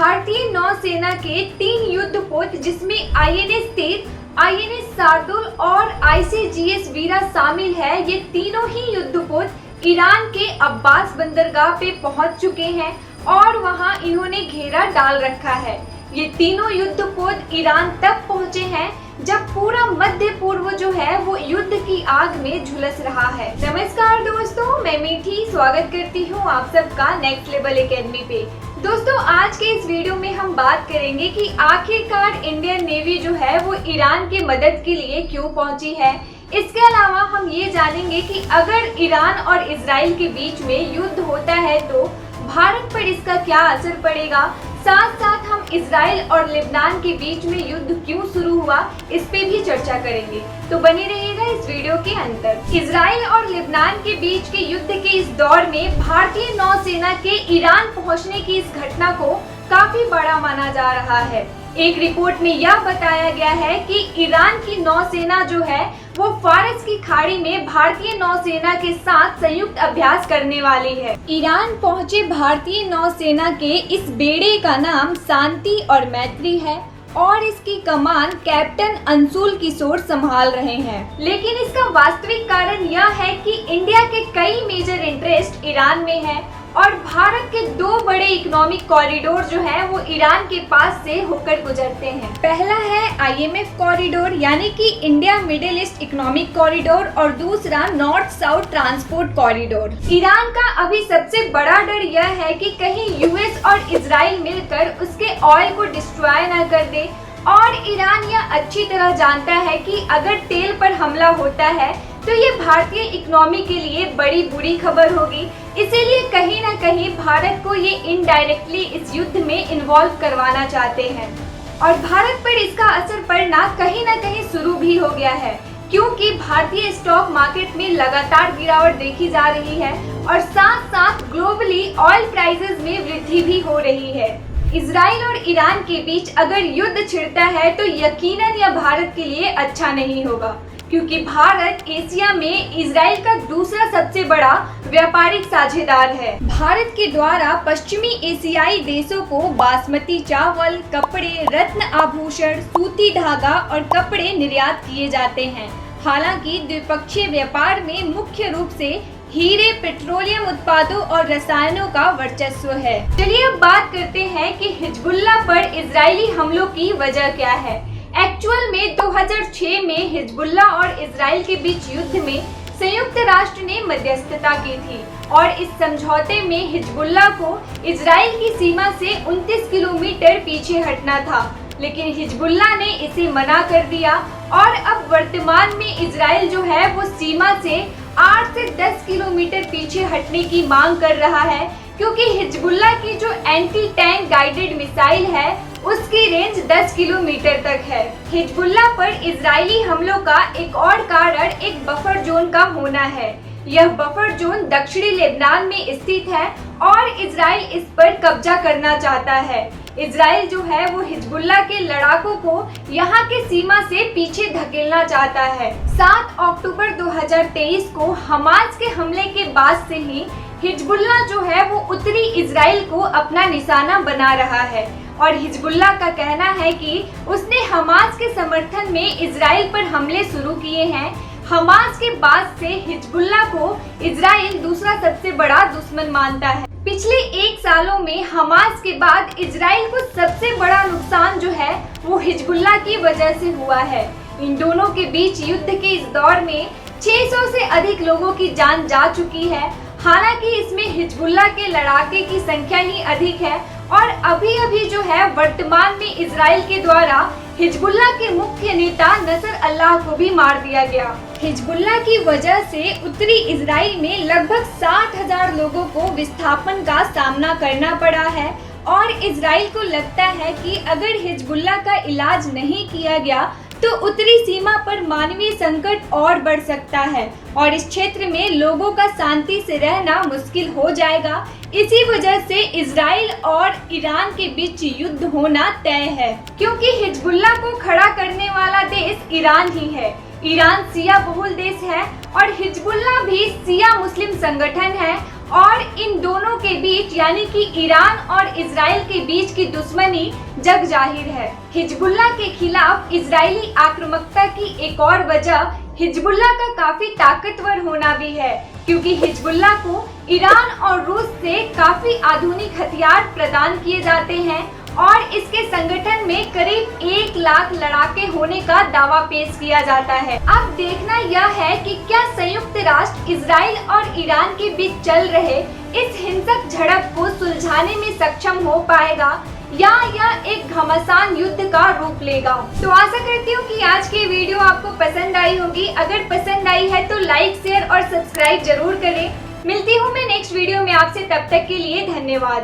भारतीय नौसेना के 3 युद्धपोत जिसमें आईएनएस तीर, आईएनएस शार्दुल और आईसीजीएस वीरा शामिल है। ये तीनों ही युद्धपोत ईरान के अब्बास बंदरगाह पे पहुंच चुके हैं और वहां इन्होंने घेरा डाल रखा है। ये तीनों युद्धपोत ईरान तक पहुंचे हैं जब पूरा मध्य पूर्व जो है वो युद्ध की आग में झुलस रहा है। नमस्कार दोस्तों, मैं मीठी स्वागत करती हूँ आप सबका नेक्स्ट लेवल एकेडमी पे। दोस्तों, आज के इस वीडियो में हम बात करेंगे कि आखिरकार इंडियन नेवी जो है वो ईरान की मदद के लिए क्यों पहुंची है। इसके अलावा हम ये जानेंगे कि अगर ईरान और इजराइल के बीच में युद्ध होता है तो भारत पर इसका क्या असर पड़ेगा। साथ साथ हम इजराइल और लेबनान के बीच में युद्ध क्यों शुरू हुआ, इस पे भी चर्चा करेंगे, तो बने रहिएगा इस वीडियो के अंदर। इजराइल और लेबनान के बीच के युद्ध के इस दौर में भारतीय नौसेना के ईरान पहुंचने की इस घटना को काफी बड़ा माना जा रहा है। एक रिपोर्ट में यह बताया गया है कि ईरान की नौसेना जो है वो फारस की खाड़ी में भारतीय नौसेना के साथ संयुक्त अभ्यास करने वाली है। ईरान पहुंचे भारतीय नौसेना के इस बेड़े का नाम शांति और मैत्री है और इसकी कमान कैप्टन अंशुल किशोर संभाल रहे हैं। लेकिन इसका वास्तविक कारण यह है कि इंडिया के कई मेजर इंटरेस्ट ईरान में है और भारत के 2 बड़े इकोनॉमिक कॉरिडोर जो हैं वो ईरान के पास से होकर गुजरते हैं। पहला है आईएमएफ कॉरिडोर यानी कि India middle east economic corridor और दूसरा north south transport corridor. Iran का अभी सबसे बड़ा डर यह है कि कहीं यूएस और इजराइल मिलकर उसके ऑयल को डिस्ट्रॉय न कर दे और ईरान यह अच्छी तरह जानता है कि अगर तेल पर हमला होता है तो ये भारतीय इकोनॉमी के लिए बड़ी बुरी खबर होगी। इसीलिए कहीं ना कहीं भारत को ये इनडायरेक्टली इस युद्ध में इन्वॉल्व करवाना चाहते हैं और भारत पर इसका असर पड़ना कहीं ना कहीं शुरू भी हो गया है, क्योंकि भारतीय स्टॉक मार्केट में लगातार गिरावट देखी जा रही है और साथ साथ ग्लोबली ऑयल प्राइसेस में वृद्धि भी हो रही है। इजराइल और ईरान के बीच अगर युद्ध छिड़ता है तो यकीनन यह भारत के लिए अच्छा नहीं होगा, क्योंकि भारत एशिया में इजराइल का दूसरा सबसे बड़ा व्यापारिक साझेदार है। भारत के द्वारा पश्चिमी एशियाई देशों को बासमती चावल, कपड़े, रत्न आभूषण, सूती धागा और कपड़े निर्यात किए जाते हैं। हालांकि द्विपक्षीय व्यापार में मुख्य रूप से हीरे, पेट्रोलियम उत्पादों और रसायनों का वर्चस्व है। चलिए अब बात करते हैं कि हिजबुल्लाह पर इजरायली हमलों की वजह क्या है। एक्चुअल में 2006 में हिजबुल्लाह और इजराइल के बीच युद्ध में संयुक्त राष्ट्र ने मध्यस्थता की थी और इस समझौते में हिजबुल्लाह को इजराइल की सीमा से 29 किलोमीटर पीछे हटना था, लेकिन हिजबुल्लाह ने इसे मना कर दिया और अब वर्तमान में इजराइल जो है वो सीमा से 8 से 10 किलोमीटर पीछे हटने की मांग कर रहा है, क्योंकि हिजबुल्लाह की जो एंटी टैंक गाइडेड मिसाइल है उसकी रेंज 10 किलोमीटर तक है। हिजबुल्लाह पर इजरायली हमलों का एक और कारण एक बफर जोन का होना है। यह बफर जोन दक्षिणी लेबनान में स्थित है और इजराइल इस पर कब्जा करना चाहता है। इजराइल जो है वो हिजबुल्लाह के लड़ाकों को यहाँ के सीमा से पीछे धकेलना चाहता है। 7 अक्टूबर 2023 को हमास के हमले के बाद से ही हिजबुल्लाह जो है वो उत्तरी इजराइल को अपना निशाना बना रहा है और हिजबुल्लाह का कहना है कि उसने हमास के समर्थन में इजराइल पर हमले शुरू किए हैं। हमास के बाद से हिजबुल्लाह को इजराइल दूसरा सबसे बड़ा दुश्मन मानता है। पिछले 1 सालों में हमास के बाद इजराइल को सबसे बड़ा नुकसान जो है वो हिजबुल्लाह की वजह से हुआ है। इन दोनों के बीच युद्ध के इस दौर में 600 से अधिक लोगों की जान जा चुकी है। हालांकि इसमें हिजबुल्लाह के लड़ाके की संख्या ही अधिक है और अभी जो है वर्तमान में इजराइल के द्वारा हिजबुल्लाह के मुख्य नेता नसर अल्लाह को भी मार दिया गया। हिजबुल्लाह की वजह से उत्तरी इजराइल में लगभग 60,000 लोगों को विस्थापन का सामना करना पड़ा है और इजराइल को लगता है कि अगर हिजबुल्लाह का इलाज नहीं किया गया तो उत्तरी सीमा पर मानवीय संकट और बढ़ सकता है और इस क्षेत्र में लोगों का शांति से रहना मुश्किल हो जाएगा। इसी वजह से इजराइल और ईरान के बीच युद्ध होना तय है, क्योंकि हिजबुल्लाह को खड़ा करने वाला देश ईरान ही है। ईरान शिया बहुल देश है और हिजबुल्लाह भी शिया मुस्लिम संगठन है और इन दोनों के बीच यानी कि ईरान और इजराइल के बीच की दुश्मनी जग जाहिर है। हिजबुल्लाह के खिलाफ इजरायली आक्रामकता की एक और वजह हिजबुल्लाह का काफी ताकतवर होना भी है, क्योंकि हिजबुल्लाह को ईरान और रूस से काफी आधुनिक हथियार प्रदान किए जाते हैं और इसके संगठन में करीब 1 लाख लड़ाके होने का दावा पेश किया जाता है। अब देखना यह है कि क्या संयुक्त राष्ट्र इजराइल और ईरान के बीच चल रहे इस हिंसक झड़प को सुलझाने में सक्षम हो पाएगा या यह एक घमासान युद्ध का रूप लेगा। तो आशा करती हूँ कि आज की वीडियो आपको पसंद आई होगी। अगर पसंद आई है तो लाइक, शेयर और सब्सक्राइब जरूर करें। मिलती हूँ मैं नेक्स्ट वीडियो में आपसे, तब तक के लिए धन्यवाद।